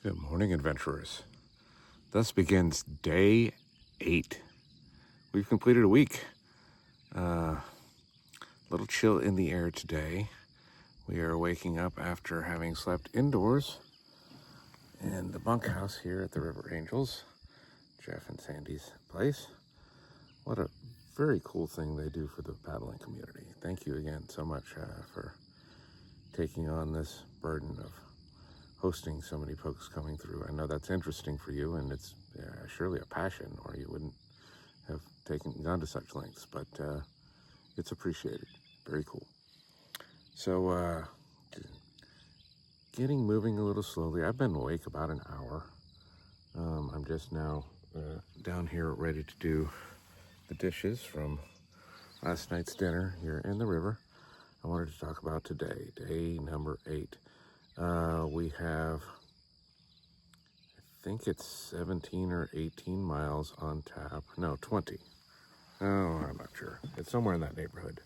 Good morning, adventurers. Thus begins day 8. We've completed a week. Little chill in the air today. We are waking up after having slept indoors in the bunkhouse here at the River Angels, Jeff and Sandy's place. What a very cool thing they do for the paddling community. Thank you again so much for taking on this burden of hosting so many folks coming through. I know that's interesting for you, and it's surely a passion, or you wouldn't have gone to such lengths, but it's appreciated. Very cool. So getting moving a little slowly. I've been awake about an hour. I'm just now down here ready to do the dishes from last night's dinner here in the river. I wanted to talk about today, day number 8. We have, I think it's 17 or 18 miles on tap. No, 20. Oh, I'm not sure. It's somewhere in that neighborhood.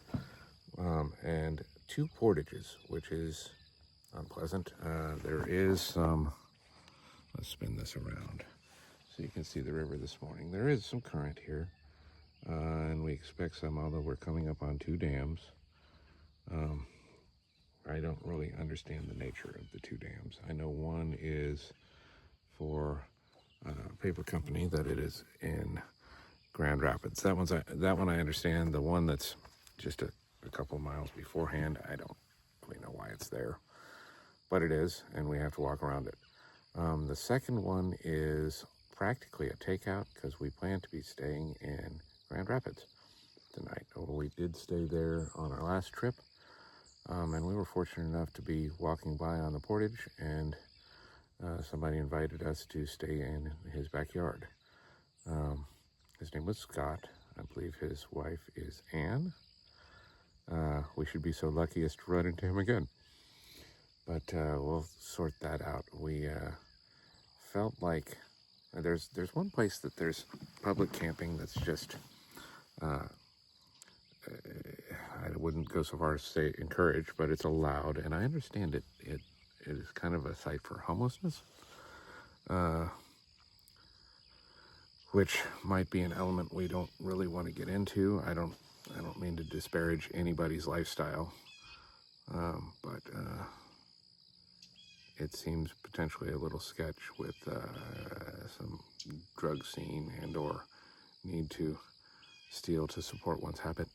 And 2 portages, which is unpleasant. There is some, let's spin this around so you can see the river this morning. There is some current here, and we expect some, although we're coming up on 2 dams. I don't really understand the nature of the 2 dams. I know one is for a paper company, that it is in Grand Rapids. That one I understand. The one that's just a couple miles beforehand, I don't really know why it's there, but it is, and we have to walk around it. The second one is practically a takeout because we plan to be staying in Grand Rapids tonight. We did stay there on our last trip, and we were fortunate enough to be walking by on the portage, and somebody invited us to stay in his backyard. His name was Scott. I believe his wife is Anne. We should be so lucky as to run into him again. But we'll sort that out. We felt like there's one place that there's public camping that's just, I wouldn't go so far as to say encouraged, but it's allowed. And I understand it is kind of a site for homelessness, which might be an element we don't really want to get into. I don't mean to disparage anybody's lifestyle, but it seems potentially a little sketch with some drug scene and or need to steal to support one's habit.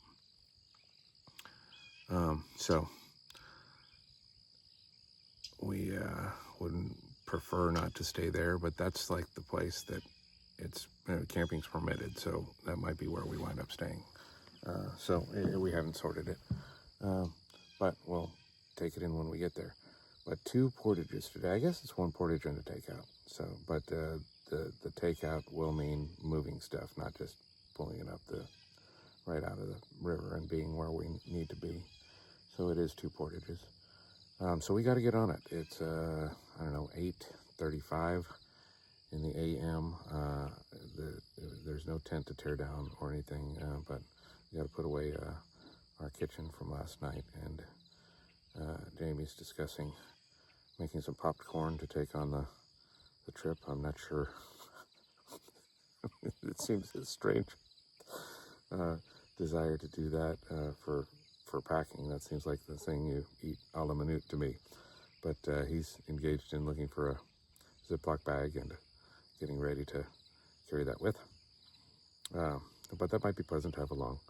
So we wouldn't prefer not to stay there, but that's like the place that it's camping's permitted, so that might be where we wind up staying. So we haven't sorted it, but we'll take it in when we get there. But 2 portages today. I guess it's 1 portage and a takeout. So, but the takeout will mean moving stuff, not just pulling it up right out of the river and being where we need to be. So it is 2 portages. So we got to get on it. It's 8:35 in the a.m. There's no tent to tear down or anything, but we got to put away our kitchen from last night, and Jamie's discussing making some popped corn to take on the trip. I'm not sure. It seems a strange desire to do that for packing. That seems like the thing you eat a la minute to me. But he's engaged in looking for a Ziploc bag and getting ready to carry that with. But that might be pleasant to have along.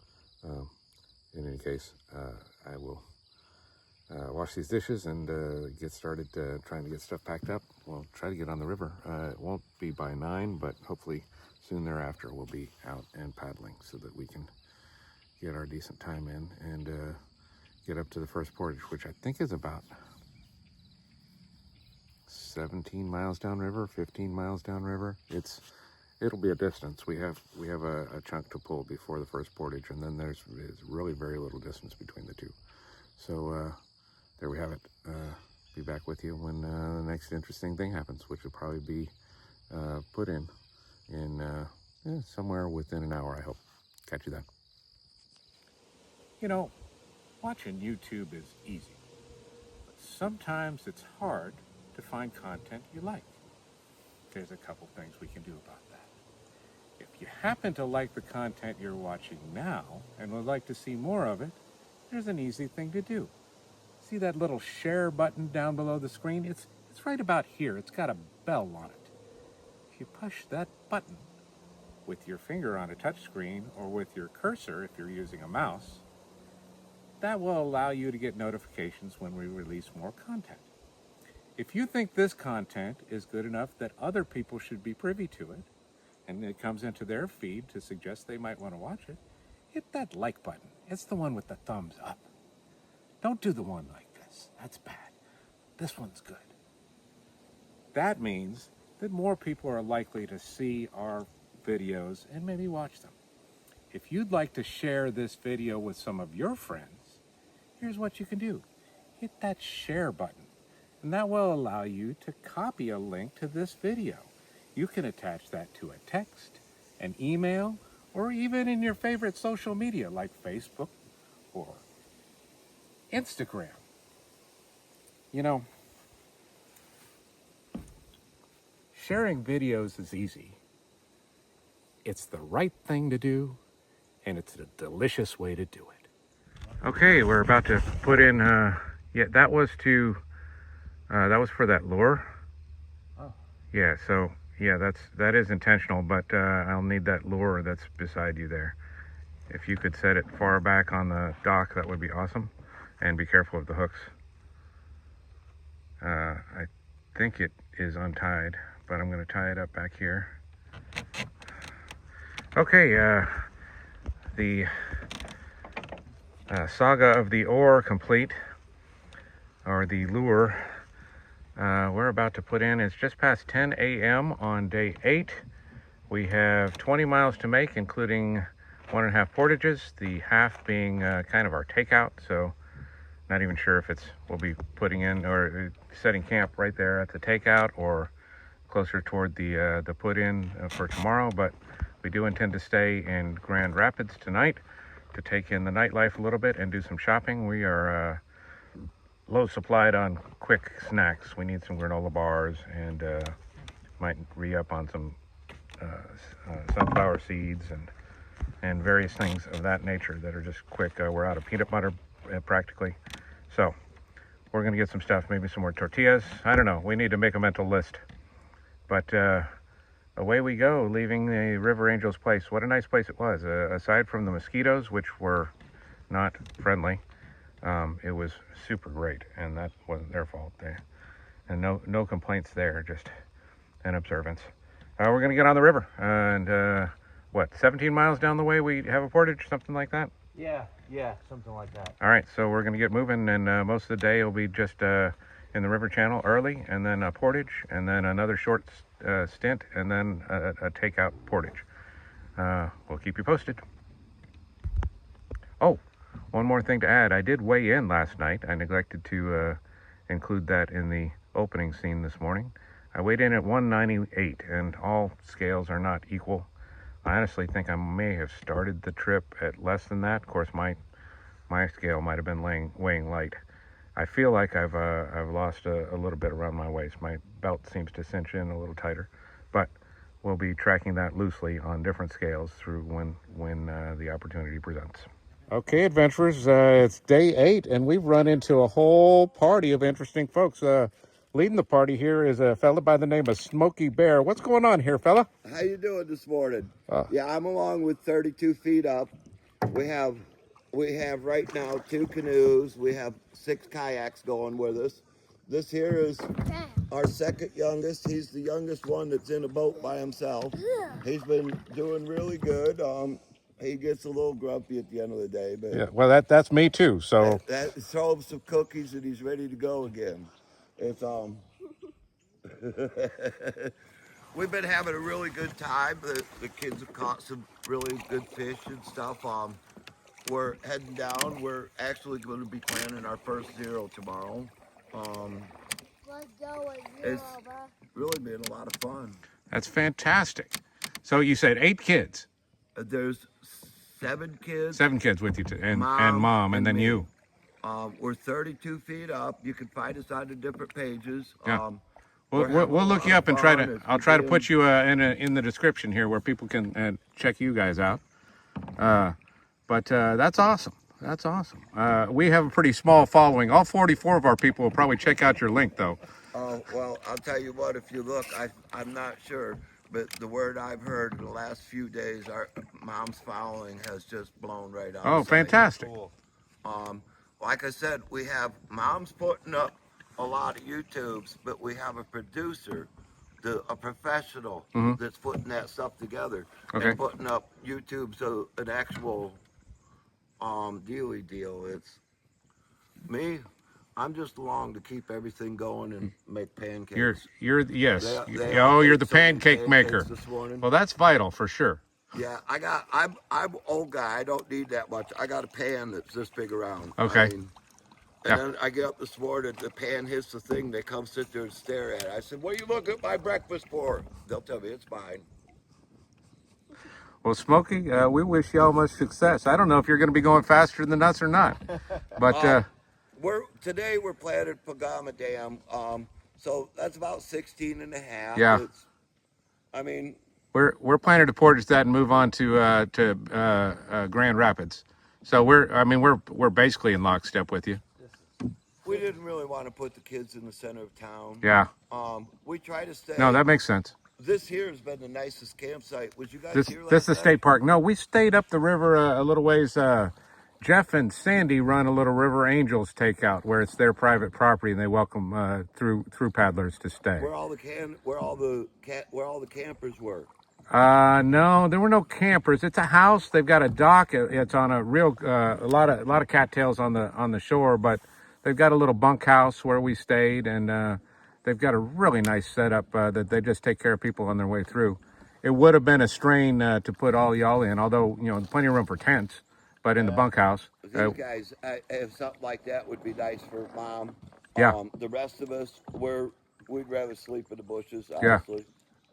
In any case, I will wash these dishes and get started trying to get stuff packed up. We'll try to get on the river. It won't be by 9, but hopefully soon thereafter we'll be out and paddling so that we can get our decent time in and get up to the first portage, which I think is about 17 miles downriver, 15 miles downriver. It'll be a distance. We have a chunk to pull before the first portage, and then there's really very little distance between the 2. So there we have it. Be back with you when the next interesting thing happens, which will probably be put in somewhere within an hour, I hope. Catch you then. You know, watching YouTube is easy, but sometimes it's hard to find content you like. there's a couple things we can do about that. If you happen to like the content you're watching now and would like to see more of it, there's an easy thing to do. See that little share button down below the screen? It's right about here. It's got a bell on it. If you push that button with your finger on a touch screen or with your cursor if you're using a mouse, that will allow you to get notifications when we release more content. If you think this content is good enough that other people should be privy to it, and it comes into their feed to suggest they might want to watch it, hit that like button. It's the one with the thumbs up. Don't do the one like this. That's bad. This one's good. That means that more people are likely to see our videos and maybe watch them. If you'd like to share this video with some of your friends, here's what you can do. Hit that share button, and that will allow you to copy a link to this video. You can attach that to a text, an email, or even in your favorite social media like Facebook or Instagram. You know, sharing videos is easy. It's the right thing to do, and it's a delicious way to do it. Okay, we're about to put in, that was for that lure. Oh. Yeah, so, yeah, that is intentional, but I'll need that lure that's beside you there. If you could set it far back on the dock, that would be awesome. And be careful of the hooks. I think it is untied, but I'm going to tie it up back here. Okay, the saga of the oar complete, or the lure. We're about to put in, it's just past 10 a.m. on day 8. We have 20 miles to make, including 1.5 portages, the half being kind of our takeout, so not even sure if we'll be putting in or setting camp right there at the takeout or closer toward the put in for tomorrow, but we do intend to stay in Grand Rapids tonight to take in the nightlife a little bit and do some shopping. We are low supplied on quick snacks. We need some granola bars and might re-up on some sunflower seeds and various things of that nature that are just quick. We're out of peanut butter practically. So we're going to get some stuff, maybe some more tortillas. I don't know. We need to make a mental list. But away we go, leaving the River Angels place. What a nice place it was. Aside from the mosquitoes, which were not friendly, it was super great, and that wasn't their fault. And no complaints there, just an observance. We're going to get on the river, and 17 miles down the way we have a portage, something like that? Yeah, something like that. All right, so we're going to get moving, and most of the day will be just in the river channel early, and then a portage, and then another short stint, and then a takeout portage. We'll keep you posted. Oh, one more thing to add. I did weigh in last night. I neglected to include that in the opening scene this morning. I weighed in at 198, and all scales are not equal. I honestly think I may have started the trip at less than that. Of course, my scale might have been weighing light. I feel like I've lost a little bit around my waist. My belt seems to cinch in a little tighter, but we'll be tracking that loosely on different scales through when the opportunity presents. Okay, adventurers, it's day 8, and we've run into a whole party of interesting folks. Leading the party here is a fella by the name of Smokey Bear. What's going on here, fella? How you doing this morning? Yeah, I'm along with 32 Feet Up. We have right now 2 canoes. We have 6 kayaks going with us. This here is our second youngest. He's the youngest one that's in a boat by himself. He's been doing really good. He gets a little grumpy at the end of the day, but yeah, well, that's me too. So throw him some cookies and he's ready to go again. It's we've been having a really good time. The kids have caught some really good fish and stuff. We're heading down. We're actually going to be planning our first zero tomorrow. Let's go with It's really been a lot of fun. that's fantastic. So you said 8 kids. There's 7 kids. 7 kids with you, and mom, and then me. you. We're 32 Feet Up. You can find us on the different pages. Yeah. We'll look you up and try to. I'll try to Beginning. put you in the description here where people can check you guys out. But that's awesome. That's awesome. We have a pretty small following. All 44 of our people will probably check out your link, though. Oh, well, I'll tell you what, if you look, I'm not sure, but the word I've heard in the last few days, our mom's following has just blown right out. Oh, fantastic. Cool. Like I said, we have mom's putting up a lot of YouTubes, but we have a producer, a professional that's putting that stuff together Okay. and putting up YouTube's an actual dealy deal. It's me. I'm just along to keep everything going and make pancakes. You're yes. They Oh, all you're ate the so many pancake maker. pancakes this morning. Well, that's vital for sure. Yeah, I'm old guy. I don't need that much. I got a pan that's this big around. Okay. Yeah. Then I get up this morning, the pan hits the thing. They come sit there and stare at it. I said, "What are you looking at my breakfast for?" They'll tell me it's mine. Well, Smokey, we wish y'all much success. I don't know if you're going to be going faster than us or not, but Today we're planting Pagama Dam. So that's about 16 and a half. Yeah. I mean, we're planning to portage that and move on to Grand Rapids. So we're basically in lockstep with you. we didn't really want to put the kids in the center of town. Yeah. We try to stay. No, that makes sense. This here has been the nicest campsite. Was you guys This here last this is the night? state park. No, we stayed up the river a little ways. Jeff and Sandy run a little River Angels takeout where it's their private property and they welcome through paddlers to stay. Where all the campers were. No, there were no campers. It's a house. They've got a dock. It's on a real a lot of cattails on the shore, but they've got a little bunkhouse where we stayed, and they've got a really nice setup that they just take care of people on their way through. It would have been a strain to put all y'all in, although plenty of room for tents, but in the bunkhouse. These guys, if something like that would be nice for mom. Yeah. The rest of us, we'd rather sleep in the bushes, Yeah. honestly.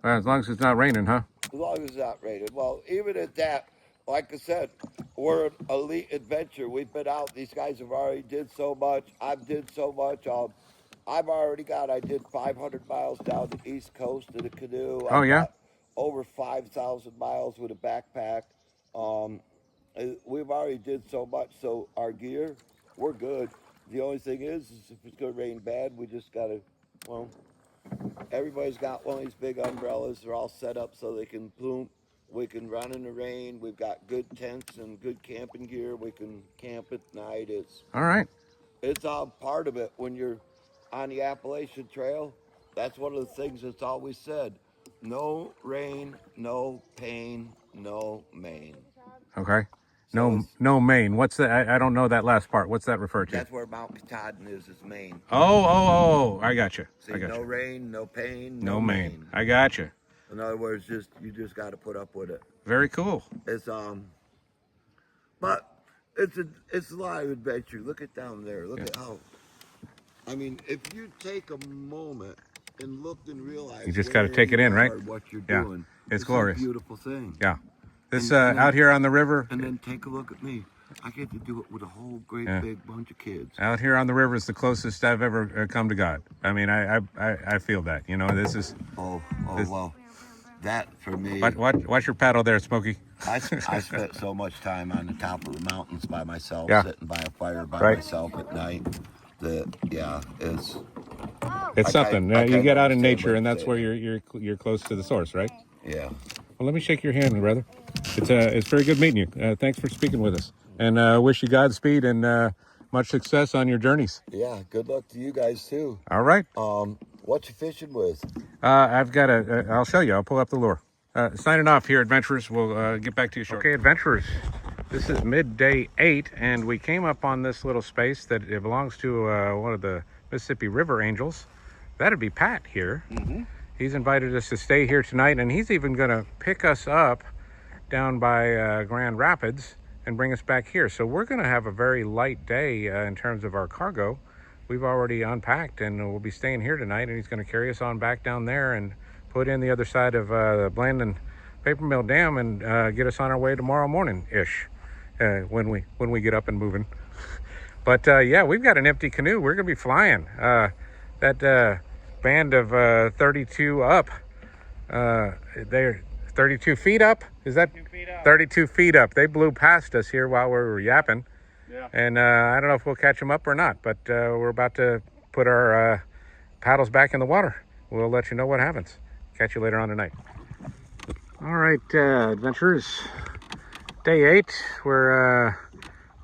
As long as it's not raining, huh? As long as it's not rated. Well, even at that, like I said, we're an elite adventure. We've been out. These guys have already did so much. I've did so much. I did 500 miles down the East Coast in a canoe. Oh, yeah? got over 5,000 miles with a backpack. We've already did so much. So our gear, we're good. The only thing is if it's going to rain bad, we just got to, everybody's got one of these big umbrellas. They're all set up so they can plume. We can run in the rain. We've got good tents and good camping gear. We can camp at night. All right. It's all part of it. When you're on the Appalachian Trail, that's one of the things that's always said. No rain, no pain, no Maine. Okay. So No, it's- no Maine. What's that? I don't know that last part. What's that refer to? That's where Mount Katahdin is Maine. Oh, I got you. See, I got no you. rain, no pain, No Maine. I got you. In other words, you just got to put up with it. Very cool. It's but it's a lot of adventure. Look at down there. Look at how. I mean, if you take a moment and look and realize You just where gotta take it in, you right? are, what you're Yeah. doing. It's glorious. a beautiful thing. Yeah. This And out here on the river. And then take a look at me. I get to do it with a whole great Yeah. big bunch of kids. Out here on the river is the closest I've ever come to God. I mean, I feel that. This is. Oh This- well, that for me. Watch your paddle there, Smokey. I spent so much time on the top of the mountains by myself, Yeah. sitting by a fire by Right. myself at night. It's It's I something. can't You get out in understand nature, what and you're that's where you're close to the source, right? yeah. Well, let me shake your hand, brother. It's very good meeting you. Thanks for speaking with us, and wish you Godspeed and much success on your journeys. Yeah, good luck to you guys too. All right. What you fishing with? I've got I'll show you. I'll pull up the lure. Signing off here, adventurers. We'll get back to you shortly. Okay, adventurers. This is midday 8, and we came up on this little space that it belongs to one of the Mississippi River Angels. That'd be Pat here. Mm-hmm. He's invited us to stay here tonight, and he's even going to pick us up down by Grand Rapids and bring us back here. So we're going to have a very light day in terms of our cargo. We've already unpacked, and we'll be staying here tonight, and he's going to carry us on back down there and put in the other side of the Blandon Paper Mill Dam and get us on our way tomorrow morning-ish when we get up and moving. But yeah, we've got an empty canoe. We're going to be flying. That band of 32 up. They're 32 feet up. Is that 32 feet up? They blew past us here while we were yapping. Yeah. And I don't know if we'll catch them up or not, but we're about to put our paddles back in the water. We'll let you know what happens. Catch you later on tonight. All right, adventurers. Day 8. We're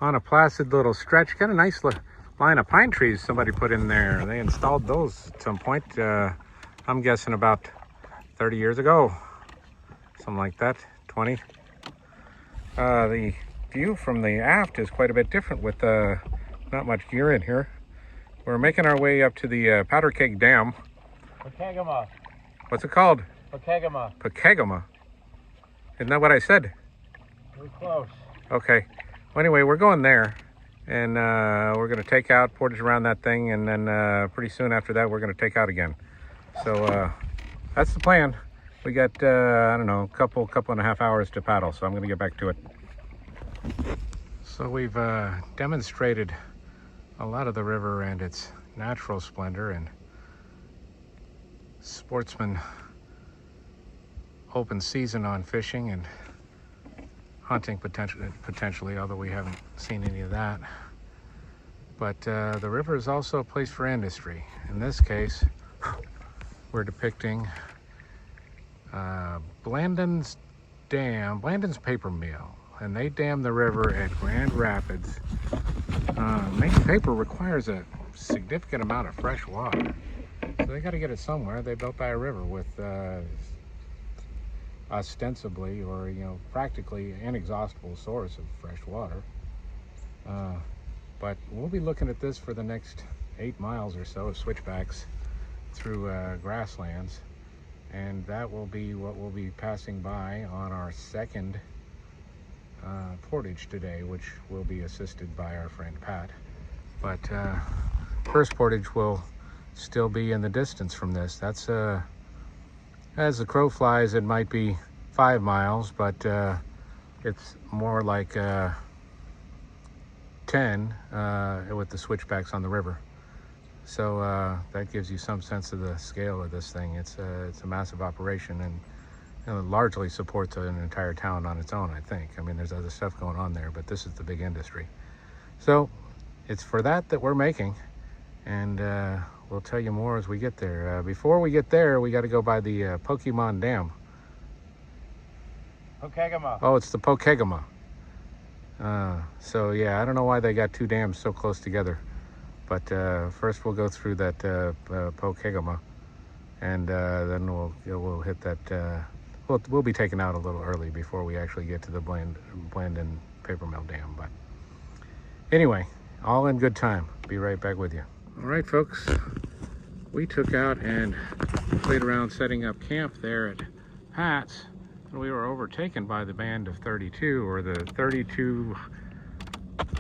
on a placid little stretch. Got a nice line of pine trees somebody put in there. They installed those at some point. I'm guessing about 30 years ago. Something like that, 20. The view from the aft is quite a bit different with not much gear in here. We're making our way up to the Powder Keg Dam. Pokegama. What's it called? Pokegama. Pokegama. Isn't that what I said? We're close. Okay. Well, anyway, we're going there. And we're going to take out, portage around that thing, and then pretty soon after that, we're going to take out again. So that's the plan. We got, I don't know, a couple and a half hours to paddle, so I'm going to get back to it. So we've demonstrated a lot of the river and its natural splendor and sportsman open season on fishing and hunting potentially, although we haven't seen any of that. But the river is also a place for industry. In this case, we're depicting Blandon's Dam, Blandon's paper mill, and they dam the river at Grand Rapids. Making paper requires a significant amount of fresh water, so they got to get it somewhere. They built by a river with ostensibly, or practically inexhaustible source of fresh water. But we'll be looking at this for the next 8 miles or so of switchbacks through grasslands, and that will be what we'll be passing by on our second portage today, which will be assisted by our friend Pat. But first portage will still be in the distance from this. That's as the crow flies, it might be 5 miles, but it's more like 10 with the switchbacks on the river. So that gives you some sense of the scale of this thing. It's a massive operation, and it largely supports an entire town on its own, I think. I mean, there's other stuff going on there, but this is the big industry. So it's for that we're making, and we'll tell you more as we get there. Before we get there, we got to go by the Pokemon Dam. Pokegama. Oh, it's the Pokegama. So yeah, I don't know why they got 2 dams so close together. But first we'll go through that Pokegama, and then we'll hit that. We'll be taken out a little early before we actually get to the Blandon Paper Mill Dam. But anyway, all in good time. Be right back with you. All right, folks. We took out and played around setting up camp there at Pat's, and we were overtaken by the band of 32, or the 32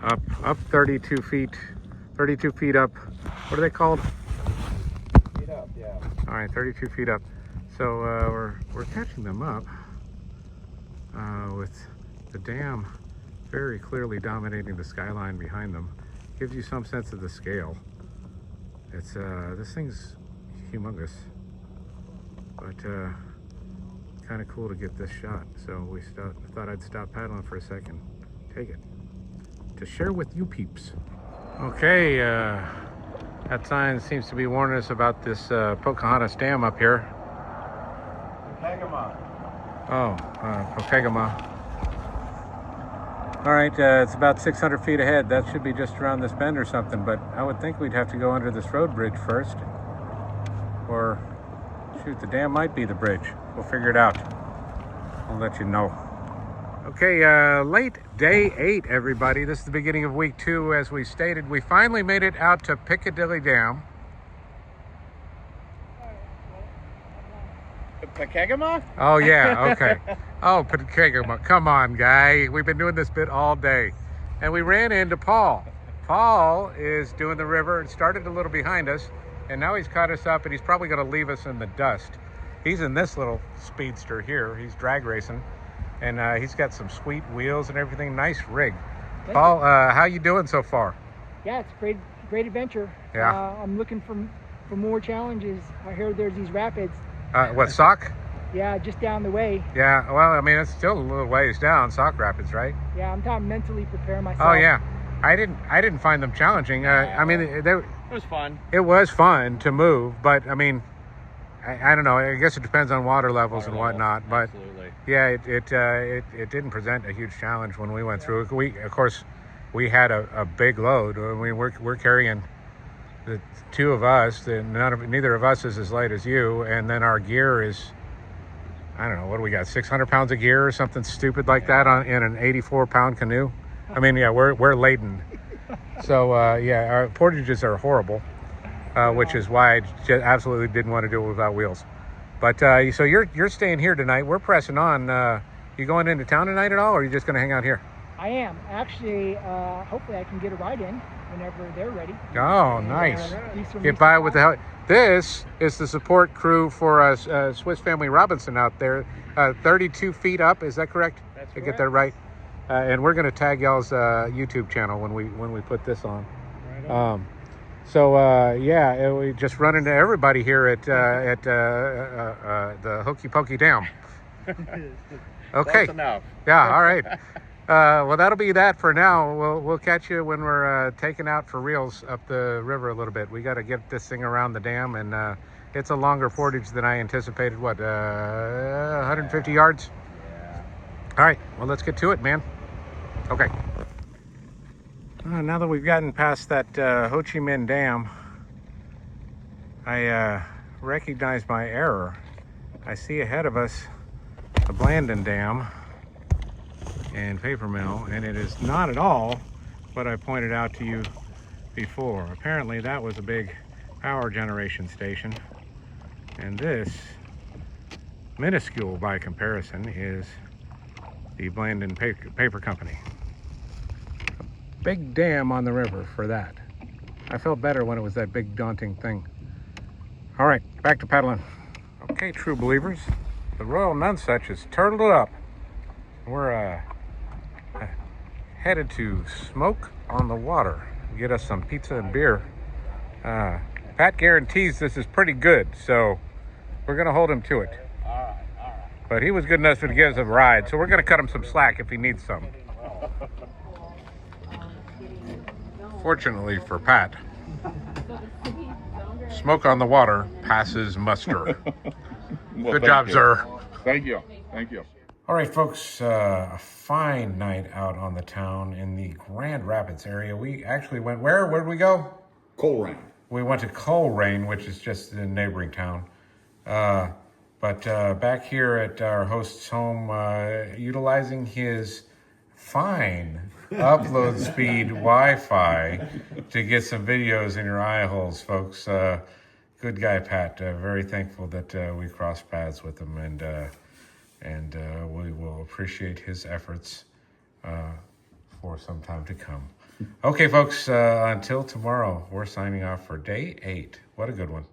up 32 feet. 32 feet up. What are they called? Feet up, yeah. All right, 32 feet up. So we're catching them up with the dam very clearly dominating the skyline behind them. Gives you some sense of the scale. It's this thing's humongous, but kind of cool to get this shot. So we thought I'd stop paddling for a second, take it to share with you peeps. Okay, that sign seems to be warning us about this Pocahontas Dam up here. Pokegama. Oh, Pokegama. All right, it's about 600 feet ahead. That should be just around this bend or something, but I would think we'd have to go under this road bridge first. Or, shoot, the dam might be the bridge. We'll figure it out. I'll let you know. Okay, late day 8, everybody. This is the beginning of week 2. As we stated, we finally made it out to Piccadilly Dam. The Pokegama? Oh, yeah, okay. Oh, Pokegama. Come on, guy. We've been doing this bit all day. And we ran into Paul. Paul is doing the river and started a little behind us, and now he's caught us up, and he's probably going to leave us in the dust. He's in this little speedster here. He's drag racing. And he's got some sweet wheels and everything. Nice rig. Paul, how you doing so far? Yeah, it's great adventure. Yeah. I'm looking for more challenges. I heard there's these rapids. What, Sauk? Yeah, just down the way. Yeah, well, I mean, it's still a little ways down, Sauk Rapids, right? Yeah, I'm trying to mentally prepare myself. Oh, yeah. I didn't find them challenging. I mean, It was fun. it was fun to move, but I mean, I don't know. I guess it depends on water levels and whatnot. But Absolutely. yeah, it didn't present a huge challenge when we went through. Of course, we had a big load. I mean, we're carrying the two of us. Neither of us is as light as you, and then our gear is, I don't know, what do we got? 600 pounds of gear or something stupid like that in an 84-pound canoe. I mean, yeah, we're laden. So yeah, our portages are horrible, which is why I just absolutely didn't want to do it without wheels. But so you're staying here tonight. We're pressing on. You going into town tonight at all, or are you just going to hang out here? I am. Actually, hopefully I can get a ride in whenever they're ready. Oh, nice. Do some Get by with the resupply. help. This is the support crew for Swiss Family Robinson out there. 32 feet up, is that correct? That's Did I get that right? And we're going to tag y'all's YouTube channel when we put this on. Right on. Yeah, we just run into everybody here at the Hokey Pokey Dam. Okay. Close enough. Yeah. All right. Well, that'll be that for now. We'll catch you when we're taking out for reals up the river a little bit. We got to get this thing around the dam, and it's a longer portage than I anticipated. What, 150 yards? Yeah. All right. Well, let's get to it, man. Okay. Now that we've gotten past that Ho Chi Minh Dam, I recognize my error. I see ahead of us the Blandon Dam and paper mill, and it is not at all what I pointed out to you before. Apparently that was a big power generation station, and this, minuscule by comparison, is the Blandon Paper Company. A big dam on the river for that. I felt better when it was that big daunting thing. All right, back to paddling. Okay, true believers, the Royal Nunsuch has turtled it up. We're headed to Smoke on the Water. Get us some pizza and beer. Pat guarantees this is pretty good, so we're gonna hold him to it. All right. But he was good enough to give us a ride, so we're gonna cut him some slack if he needs some. Fortunately for Pat, Smoke on the Water passes muster. Good job, sir. Thank you. Thank you. All right, folks, a fine night out on the town in the Grand Rapids area. We actually went where? Where did we go? Coleraine. We went to Coleraine, which is just a neighboring town. But back here at our host's home, utilizing his fine upload speed Wi-Fi to get some videos in your eye holes, folks. Good guy, Pat. Very thankful that we crossed paths with him, and we will appreciate his efforts for some time to come. Okay, folks, until tomorrow, we're signing off for day 8. What a good one.